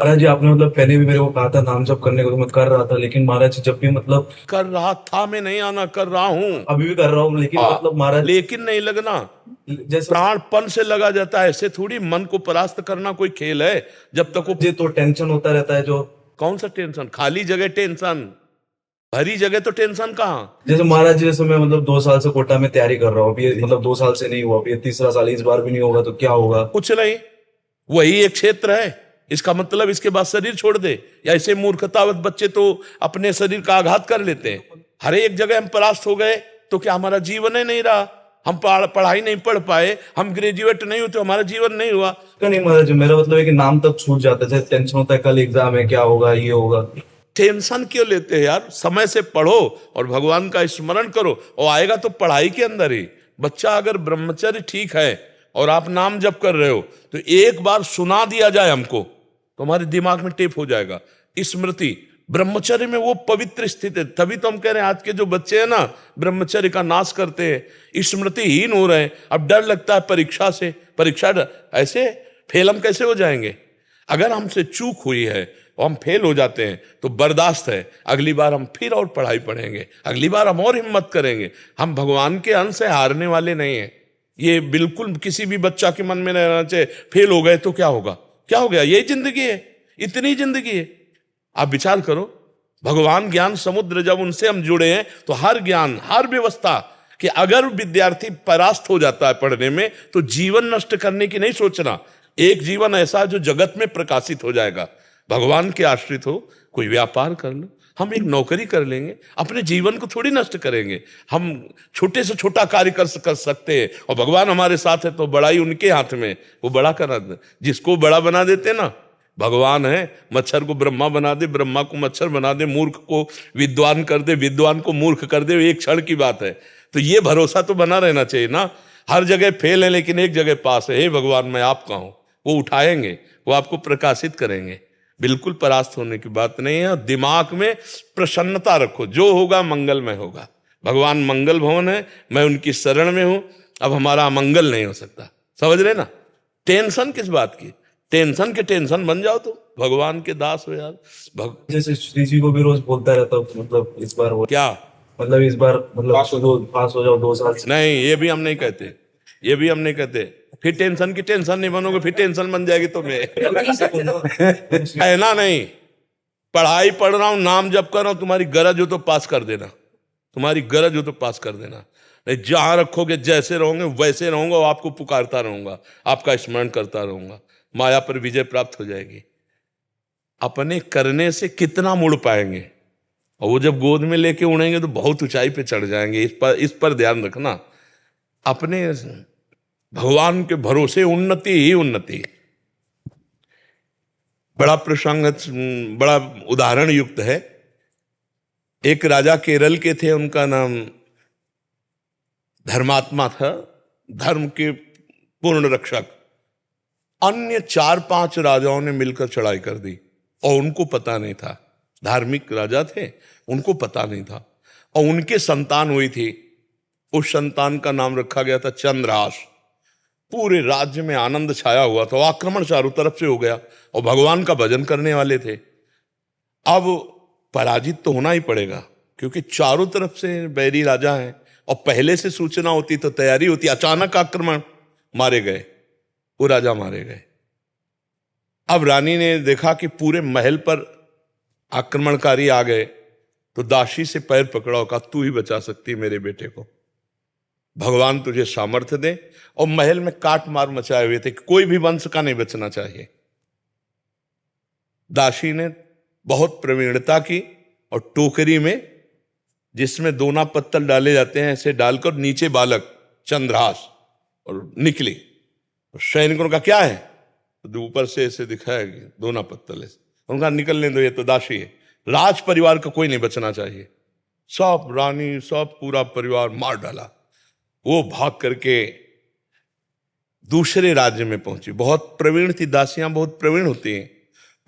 महाराज जी आपने मतलब पहले भी मेरे को कहा था नाम जप करने को, तो मैं कर रहा था, लेकिन महाराज जी जब भी मतलब कर रहा था, मैं नहीं आना, कर रहा हूं। अभी भी कर रहा हूँ, लेकिन मतलब महाराज लेकिन नहीं लगना, जैसे प्राणपण से लगा जाता है। ऐसे थोड़ी मन को परास्त करना कोई खेल है। जब तक वो, महाराज जी तो टेंशन होता रहता है जो। कौन सा टेंशन? खाली जगह टेंशन, भरी जगह तो टेंशन कहाँ। जैसे महाराज जी, जैसे मैं मतलब 2 साल से कोटा में तैयारी कर रहा हूँ, अभी मतलब 2 साल से नहीं हुआ, अभी ये तीसरा साल है, इस बार भी नहीं होगा तो क्या होगा? कुछ नहीं, वही एक क्षेत्र है। इसका मतलब इसके बाद शरीर छोड़ दे? या ऐसे मूर्खतावत बच्चे तो अपने शरीर का आघात कर लेते हैं। हर एक जगह हम परास्त हो गए तो क्या हमारा जीवन ही नहीं रहा? हम पढ़ाई नहीं पढ़ पाए, हम ग्रेजुएट नहीं हुए तो हमारा जीवन नहीं हुआ। क्या नहीं महाराज जी, मेरा मतलब है कि नाम तक छूट जाता है, जैसे टेंशन होता है कल एग्जाम है, क्या होगा, ये होगा। टेंशन क्यों लेते हैं यार? समय से पढ़ो और भगवान का स्मरण करो, और आएगा तो पढ़ाई के अंदर ही। बच्चा अगर ब्रह्मचर्य ठीक है और आप नाम जप कर रहे हो, तो एक बार सुना दिया जाए हमको तो हमारे दिमाग में टेप हो जाएगा स्मृति। ब्रह्मचर्य में वो पवित्र स्थिति है। तभी तो हम कह रहे हैं आज के जो बच्चे हैं ना, ब्रह्मचर्य का नाश करते हैं, स्मृतिहीन हो रहे हैं। अब डर लगता है परीक्षा से, ऐसे फेल हम कैसे हो जाएंगे? अगर हमसे चूक हुई है और हम फेल हो जाते हैं तो बर्दाश्त है, अगली बार हम फिर और पढ़ाई पढ़ेंगे, अगली बार हम और हिम्मत करेंगे। हम भगवान के अंश से हारने वाले नहीं हैं। ये बिल्कुल किसी भी बच्चा के मन में नहीं रहना चाहिए फेल हो गए तो क्या होगा, क्या हो गया, यही जिंदगी है, इतनी जिंदगी है। आप विचार करो, भगवान ज्ञान समुद्र, जब उनसे हम जुड़े हैं तो हर ज्ञान, हर व्यवस्था, कि अगर विद्यार्थी परास्त हो जाता है पढ़ने में तो जीवन नष्ट करने की नहीं सोचना। एक जीवन ऐसा जो जगत में प्रकाशित हो जाएगा। भगवान के आश्रित हो, कोई व्यापार कर लो, हम एक नौकरी कर लेंगे, अपने जीवन को थोड़ी नष्ट करेंगे। हम छोटे से छोटा कार्य कर सकते हैं, और भगवान हमारे साथ है तो बड़ाई उनके हाथ में, वो बड़ा करा दे। जिसको बड़ा बना देते ना, भगवान है। मच्छर को ब्रह्मा बना दे, ब्रह्मा को मच्छर बना दे, मूर्ख को विद्वान कर दे, विद्वान को मूर्ख कर दे, एक क्षण की बात है। तो ये भरोसा तो बना रहना चाहिए ना। हर जगह फेल है लेकिन एक जगह पास है। हे भगवान, मैं आपका हूं। वो उठाएंगे, वो आपको प्रकाशित करेंगे। बिल्कुल परास्त होने की बात नहीं है। दिमाग में प्रसन्नता रखो, जो होगा मंगलमय होगा। भगवान मंगल भवन है, मैं उनकी शरण में हूं। अब हमारा अमंगल नहीं हो सकता, समझ रहे ना? टेंशन किस बात की? टेंशन के टेंशन बन जाओ तो भगवान के दास हो यार। जैसे श्री जी को भी रोज बोलता रहता हूँ, मतलब इस बार हो, क्या? मतलब इस बार मतलब पास हो जाओ 2 साल से। नहीं, ये भी हम नहीं कहते, ये भी हम नहीं कहते। फिर टेंशन की टेंशन नहीं बनोगे, फिर टेंशन बन जाएगी तुम्हें। है ना? नहीं, पढ़ाई पढ़ रहा हूं, नाम जप कर रहा हूं, तुम्हारी गरज हो तो पास कर देना, तुम्हारी गरज हो तो पास कर देना। नहीं, जहां रखोगे जैसे रहोगे वैसे रहूंगा, और आपको पुकारता रहूंगा, आपका स्मरण करता रहूंगा, माया पर विजय प्राप्त हो जाएगी। अपने करने से कितना मुड़ पाएंगे, और वो जब गोद में लेके उड़ेंगे तो बहुत ऊंचाई पे चढ़ जाएंगे। इस पर ध्यान रखना। अपने भगवान के भरोसे उन्नति ही उन्नति। बड़ा प्रसंग, बड़ा उदाहरण युक्त है। एक राजा केरल के थे, उनका नाम धर्मात्मा था, धर्म के पूर्ण रक्षक। अन्य 4-5 राजाओं ने मिलकर चढ़ाई कर दी और उनको पता नहीं था। धार्मिक राजा थे, उनको पता नहीं था। और उनके संतान हुई थी, उस संतान का नाम रखा गया था चंद्रहास। पूरे राज्य में आनंद छाया हुआ था, आक्रमण चारों तरफ से हो गया, और भगवान का भजन करने वाले थे। अब पराजित तो होना ही पड़ेगा, क्योंकि चारों तरफ से बैरी राजा हैं, और पहले से सूचना होती तो तैयारी होती। अचानक आक्रमण, मारे गए, वो राजा मारे गए। अब रानी ने देखा कि पूरे महल पर आक्रमणकारी आ गए, तो दासी से पैर पकड़ा और कहा, तू ही बचा सकती मेरे बेटे को, भगवान तुझे सामर्थ्य दे। और महल में काट मार मचाए हुए थे, कोई भी वंश का नहीं बचना चाहिए। दासी ने बहुत प्रवीणता की, और टोकरी में जिसमें दोना पत्तल डाले जाते हैं, ऐसे डालकर नीचे बालक चंद्रहास, और निकली। और सैनिकों का क्या है, तो ऊपर से ऐसे दिखाया कि दोना पत्तल है। उनका निकलने दो, ये तो दासी है। राज परिवार का कोई नहीं बचना चाहिए। सब रानी, सब पूरा परिवार मार डाला। वो भाग करके दूसरे राज्य में पहुंची। बहुत प्रवीण थी, दासियां बहुत प्रवीण होती हैं।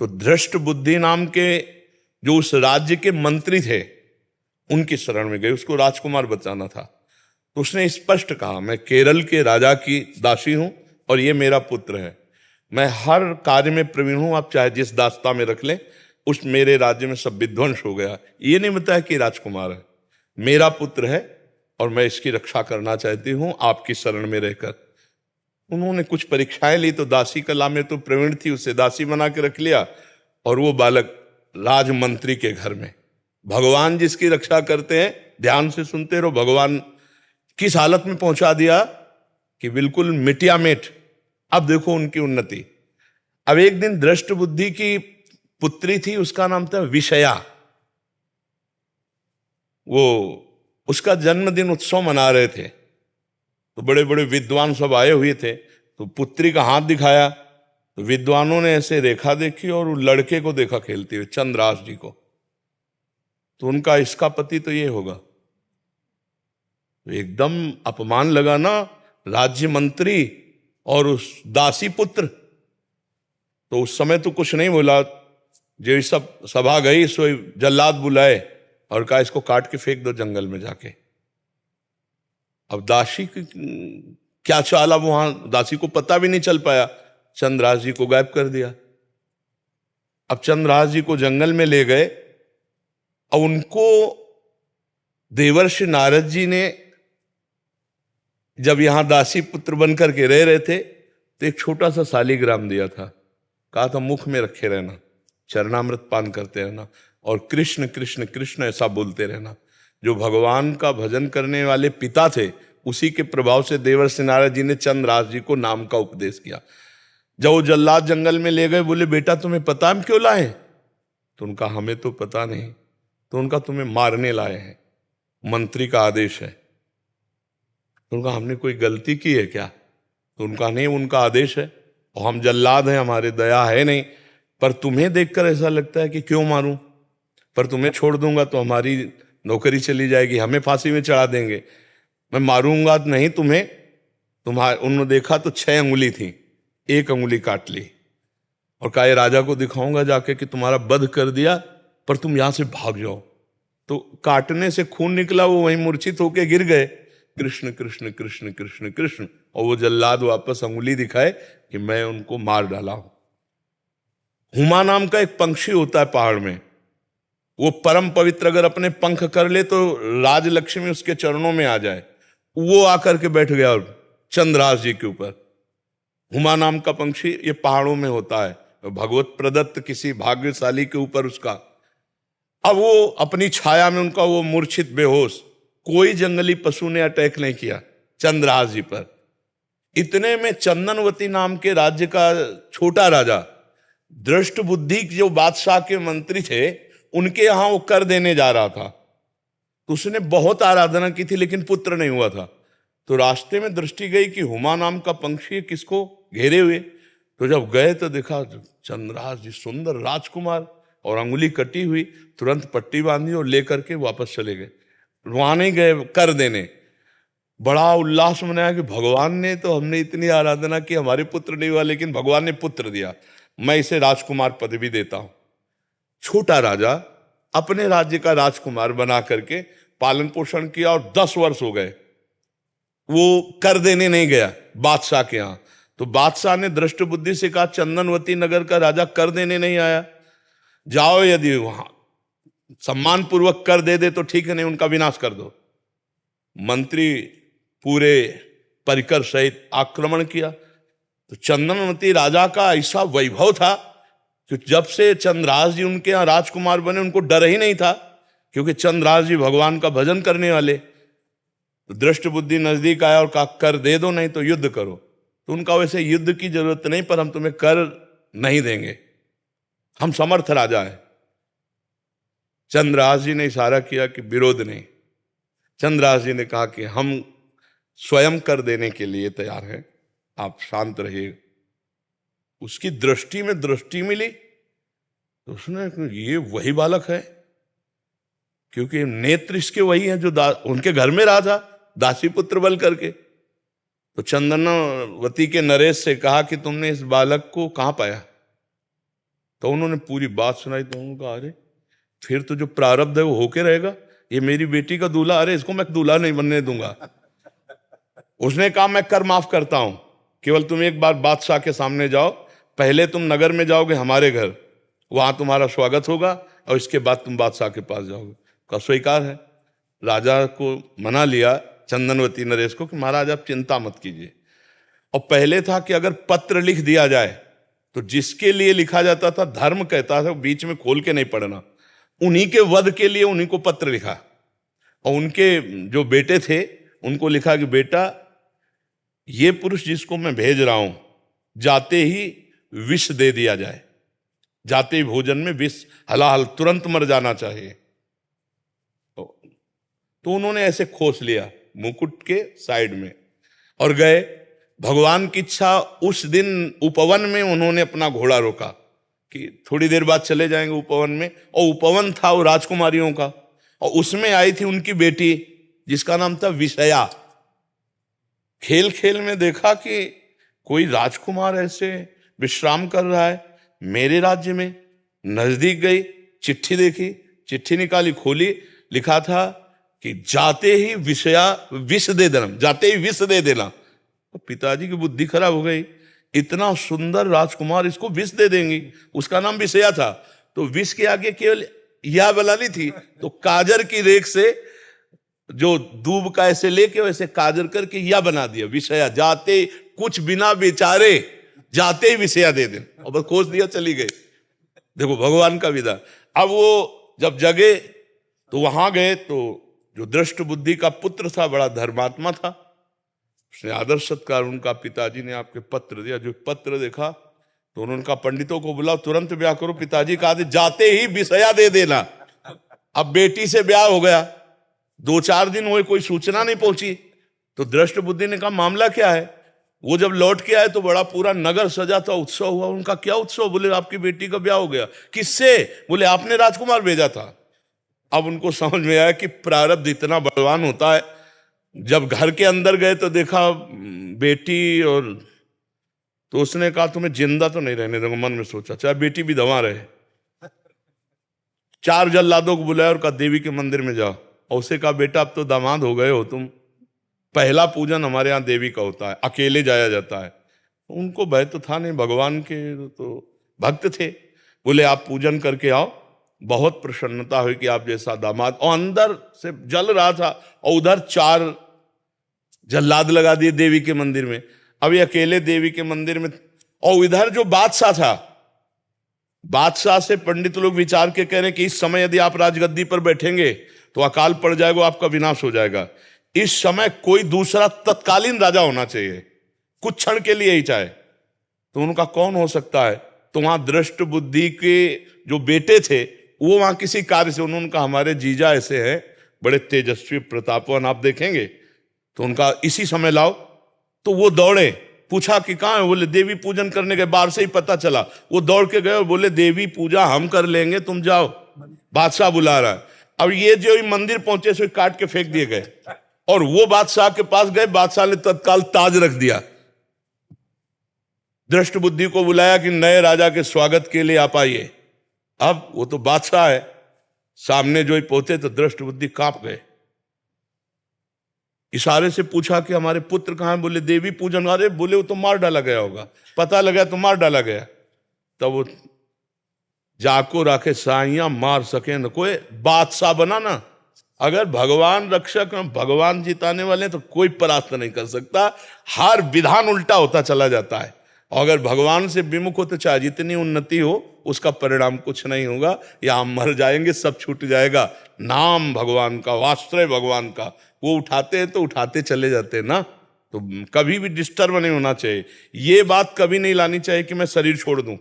तो धृष्ट बुद्धि नाम के जो उस राज्य के मंत्री थे, उनकी शरण में गई, उसको राजकुमार बचाना था। तो उसने स्पष्ट कहा, मैं केरल के राजा की दासी हूं और ये मेरा पुत्र है, मैं हर कार्य में प्रवीण हूं, आप चाहे जिस दास्ता में रख लें, उस मेरे राज्य में सब विध्वंस हो गया। ये नहीं बताया कि राजकुमार है, मेरा पुत्र है और मैं इसकी रक्षा करना चाहती हूं आपकी शरण में रहकर। उन्होंने कुछ परीक्षाएं ली तो दासी कला में तो प्रवीण थी, उसे दासी बना के रख लिया और वो बालक राजमंत्री के घर में। भगवान जिसकी रक्षा करते हैं, ध्यान से सुनते रहो, भगवान किस हालत में पहुंचा दिया कि बिल्कुल मिटिया मेट। अब देखो उनकी उन्नति। अब एक दिन दृष्ट बुद्धि की पुत्री थी, उसका नाम था विषया। वो उसका जन्मदिन उत्सव मना रहे थे, तो बड़े बड़े विद्वान सब आए हुए थे। तो पुत्री का हाथ दिखाया तो विद्वानों ने ऐसे रेखा देखी और लड़के को देखा खेलते हुए, चंद्रास जी को। तो उनका इसका पति तो ये होगा। तो एकदम अपमान लगा ना, राज्य मंत्री और उस दासी पुत्र। तो उस समय तो कुछ नहीं बोला, जो सब सभा गई सो जल्लाद बुलाए और कहा इसको काट के फेंक दो जंगल में जाके। अब दासी की क्या चाल, अब वहां दासी को पता भी नहीं चल पाया, चंद्रास जी को गायब कर दिया। अब चंद्रास जी को जंगल में ले गए और उनको देवर्षि नारद जी ने जब यहां दासी पुत्र बनकर के रह रहे थे तो एक छोटा सा शालिग्राम दिया था। कहा था मुख में रखे रहना, चरणामृत पान करते रहना और कृष्ण कृष्ण कृष्ण ऐसा बोलते रहना। जो भगवान का भजन करने वाले पिता थे, उसी के प्रभाव से देवर्षि नारद जी ने चंद्रास जी को नाम का उपदेश किया। जब वो जल्लाद जंगल में ले गए, बोले बेटा तुम्हें पता हम क्यों लाए? तो उनका हमें तो पता नहीं। तो उनका तुम्हें मारने लाए हैं, मंत्री का आदेश है। तो उनका हमने कोई गलती की है क्या? तो उनका नहीं, उनका आदेश है और हम जल्लाद हैं, हमारे दया है नहीं। पर तुम्हें देखकर ऐसा लगता है कि क्यों मारूं, पर तुम्हें छोड़ दूंगा तो हमारी नौकरी चली जाएगी, हमें फांसी में चढ़ा देंगे। मैं मारूंगा नहीं तुम्हें। तुम्हारे उन्होंने देखा तो 6 अंगुली थी, 1 अंगुली काट ली और कहा ये राजा को दिखाऊंगा जाके कि तुम्हारा वध कर दिया, पर तुम यहां से भाग जाओ। तो काटने से खून निकला, वो वहीं मूर्छित होके गिर गए। कृष्ण कृष्ण कृष्ण कृष्ण कृष्ण, और वो जल्लाद वापस अंगुली दिखाए कि मैं उनको मार डाला हूं। हुमा नाम का एक पंक्षी होता है पहाड़ में, वो परम पवित्र, अगर अपने पंख कर ले तो राजलक्ष्मी उसके चरणों में आ जाए। वो आकर के बैठ गया चंद्रास जी के ऊपर। हुमा नाम का पंक्षी ये पहाड़ों में होता है, भगवत प्रदत्त किसी भाग्यशाली के ऊपर उसका। अब वो अपनी छाया में उनका वो मूर्छित बेहोश, कोई जंगली पशु ने अटैक नहीं किया चंद्रास जी पर। इतने में चंदनवती नाम के राज्य का छोटा राजा, दृष्ट बुद्धि जो बादशाह के मंत्री थे, उनके यहां वो कर देने जा रहा था। तो उसने बहुत आराधना की थी लेकिन पुत्र नहीं हुआ था। तो रास्ते में दृष्टि गई कि हुमा नाम का पंक्षी किसको घेरे हुए। तो जब गए तो देखा चंद्रास जी सुंदर राजकुमार और अंगुली कटी हुई, तुरंत पट्टी बांधी और लेकर के वापस चले गए। वहां नहीं गए कर देने, बड़ा उल्लास मनाया कि भगवान ने तो, हमने इतनी आराधना की, हमारे पुत्र नहीं हुआ लेकिन भगवान ने पुत्र दिया, मैं इसे राजकुमार पदवी देता हूं। छोटा राजा अपने राज्य का राजकुमार बना करके पालन पोषण किया और 10 वर्ष हो गए। वो कर देने नहीं गया बादशाह के यहां। तो बादशाह ने दृष्ट बुद्धि से कहा चंदनवती नगर का राजा कर देने नहीं आया, जाओ यदि वहां सम्मान पूर्वक कर दे तो ठीक है, नहीं उनका विनाश कर दो। मंत्री पूरे परिकर सहित आक्रमण किया। तो चंदनवती राजा का ऐसा वैभव था कि जब से चंद्रास जी उनके यहां राजकुमार बने, उनको डर ही नहीं था, क्योंकि चंद्रास जी भगवान का भजन करने वाले। तो दृष्ट बुद्धि नजदीक आया और कहा कर दे दो, नहीं तो युद्ध करो। तो उनका वैसे युद्ध की जरूरत नहीं, पर हम तुम्हें कर नहीं देंगे, हम समर्थ राजा है। चंद्रास जी ने इशारा किया कि विरोध नहीं। चंद्रास जी ने कहा कि हम स्वयं कर देने के लिए तैयार हैं, आप शांत रहिए। उसकी दृष्टि में दृष्टि मिली तो उसने, ये वही बालक है, क्योंकि नेत्र इसके वही हैं जो उनके घर में रहा था दासी पुत्र बल करके। तो चंदनवती के नरेश से कहा कि तुमने इस बालक को कहां पाया? तो उन्होंने पूरी बात सुनाई। तो उन्होंने कहा अरे फिर तो जो प्रारब्ध है वो होके रहेगा, ये मेरी बेटी का दूल्हा, अरे इसको मैं दूल्हा नहीं बनने दूंगा। उसने कहा मैं कर माफ करता हूं, केवल तुम एक बार बादशाह के सामने जाओ, पहले तुम नगर में जाओगे हमारे घर, वहां तुम्हारा स्वागत होगा और इसके बाद तुम बादशाह के पास जाओगे। का स्वीकार है। राजा को मना लिया चंदनवती नरेश को कि महाराज आप चिंता मत कीजिए। और पहले था कि अगर पत्र लिख दिया जाए तो जिसके लिए लिखा जाता था, धर्म कहता था बीच में खोल के नहीं पढ़ना, उन्हीं के वध के लिए उन्हीं को पत्र लिखा। और उनके जो बेटे थे उनको लिखा कि बेटा ये पुरुष जिसको मैं भेज रहा हूं, जाते ही विष दे दिया जाए, जाते ही भोजन में विष, हलाहल तुरंत मर जाना चाहिए। तो उन्होंने ऐसे खोस लिया मुकुट के साइड में और गए। भगवान की इच्छा, उस दिन उपवन में उन्होंने अपना घोड़ा रोका कि थोड़ी देर बाद चले जाएंगे उपवन में। और उपवन था वो राजकुमारियों का, और उसमें आई थी उनकी बेटी जिसका नाम था विषया। खेल खेल में देखा कि कोई राजकुमार ऐसे विश्राम कर रहा है मेरे राज्य में। नजदीक गई, चिट्ठी देखी, चिट्ठी निकाली, खोली, लिखा था कि जाते ही विषया विष दे देना, जाते ही विष दे देना। तो पिताजी की बुद्धि खराब हो गई, इतना सुंदर राजकुमार इसको विष दे देंगी। उसका नाम विषया था, तो विष के आगे केवल या बनानी थी, तो काजर की रेख से जो दूब का ऐसे लेके वैसे काजर करके या बना दिया विषया। जाते कुछ बिना विचारे जाते ही विषया दे दें, और बस खोज दिया, चली गई। देखो भगवान का विधा। अब वो जब जगे तो वहां गए, तो जो दृष्ट बुद्धि का पुत्र था, बड़ा धर्मात्मा था, उसने आदर सत्कार, उनका पिताजी ने आपके पत्र दिया। जो पत्र देखा तो उन्होंने कहा पंडितों को बुलाओ, तुरंत ब्याह करो। पिताजी का आदेश, जाते ही विषया दे देना। अब बेटी से ब्याह हो गया, 2-4 दिन हुए, कोई सूचना नहीं पहुंची। तो दृष्ट बुद्धि ने कहा मामला क्या है। वो जब लौट के आए तो बड़ा पूरा नगर सजा था, उत्सव हुआ। उनका क्या उत्सव? बोले आपकी बेटी का ब्याह हो गया। किससे? बोले आपने राजकुमार भेजा था। अब उनको समझ में आया कि प्रारब्ध इतना बलवान होता है। जब घर के अंदर गए तो देखा बेटी, और तो उसने कहा तुम्हें जिंदा तो नहीं रहने दूंगा। मन में सोचा चाहे बेटी भी दवा रहे। 4 जल्लादों को बुलाया और कहा देवी के मंदिर में जाओ। और उसे कहा बेटा अब तो दामाद हो गए हो तुम, पहला पूजन हमारे यहाँ देवी का होता है, अकेले जाया जाता है। उनको भय तो था नहीं, भगवान के तो भक्त थे। बोले आप पूजन करके आओ, बहुत प्रसन्नता हुई कि आप जैसा दामाद। और अंदर से जल रहा था, और उधर 4 जल्लाद लगा दिए देवी के मंदिर में। अभी अकेले देवी के मंदिर में, और इधर जो बादशाह था, बादशाह से पंडित लोग विचार के कह रहे हैं कि इस समय यदि आप राजगद्दी पर बैठेंगे तो अकाल पड़ जाएगा, आपका विनाश हो जाएगा। इस समय कोई दूसरा तत्कालीन राजा होना चाहिए, कुछ क्षण के लिए ही चाहे। तो उनका कौन हो सकता है? तो वहां दृष्ट बुद्धि के जो बेटे थे वो वहां किसी कार्य से, उन्होंने कहा हमारे जीजा ऐसे हैं, बड़े तेजस्वी प्रतापवान, आप देखेंगे तो उनका इसी समय लाओ। तो वो दौड़े, पूछा कि कहाँ है? बोले देवी पूजन करने गए, बाहर से ही पता चला। वो दौड़ के गए और बोले देवी पूजा हम कर लेंगे, तुम जाओ, बादशाह बुला रहा है। अब ये जो मंदिर पहुंचे सो काट के फेंक दिए गए, और वो बादशाह के पास गए। बादशाह ने तत्काल ताज रख दिया। दृष्ट बुद्धि को बुलाया कि नए राजा के स्वागत के लिए आप आइए। अब वो तो बादशाह है, सामने जो ही पहुंचे तो दृष्ट बुद्धि कांप गए। इशारे से पूछा कि हमारे पुत्र कहां है? बोले देवी पूजन। अरे बोले वो तो मार डाला गया होगा, पता लगा तो मार डाला गया। तब वो जाको राखे साइया मार सके न कोई, बादशाह बना ना। अगर भगवान रक्षक, भगवान जिताने वाले तो कोई परास्त नहीं कर सकता। हर विधान उल्टा होता चला जाता है। और अगर भगवान से विमुख हो तो चाहे जितनी उन्नति हो उसका परिणाम कुछ नहीं होगा, या हम मर जाएंगे, सब छूट जाएगा। नाम भगवान का, वास्त्र भगवान का, वो उठाते हैं तो उठाते चले जाते हैं ना। तो कभी भी डिस्टर्ब नहीं होना चाहिए। ये बात कभी नहीं लानी चाहिए कि मैं शरीर छोड़ दूं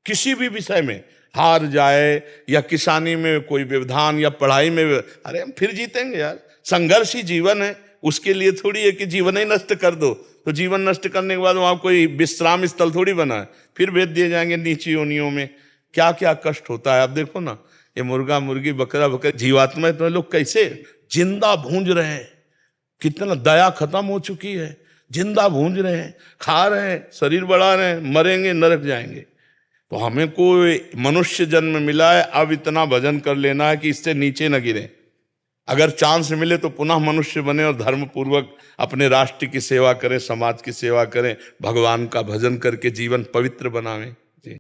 किसी भी विषय में, हार जाए या किसानी में कोई व्यवधान या पढ़ाई में। अरे हम फिर जीतेंगे यार, संघर्ष ही जीवन है। उसके लिए थोड़ी है कि जीवन ही नष्ट कर दो। तो जीवन नष्ट करने के बाद वहां कोई विश्राम स्थल थोड़ी बना है, फिर भेज दिए जाएंगे नीची योनियों में। क्या क्या कष्ट होता है। आप देखो ना, ये मुर्गा मुर्गी बकरा बकरा जीवात्मा तो लोग कैसे जिंदा भूंज रहे हैं। कितना दया खत्म हो चुकी है, जिंदा भूंज रहे हैं, खा रहे हैं, शरीर बढ़ा रहे हैं, मरेंगे, नरक जाएंगे। तो हमें कोई मनुष्य जन्म मिला है, अब इतना भजन कर लेना है कि इससे नीचे न गिरे। अगर चांस मिले तो पुनः मनुष्य बने और धर्म पूर्वक अपने राष्ट्र की सेवा करें, समाज की सेवा करें, भगवान का भजन करके जीवन पवित्र बनावें।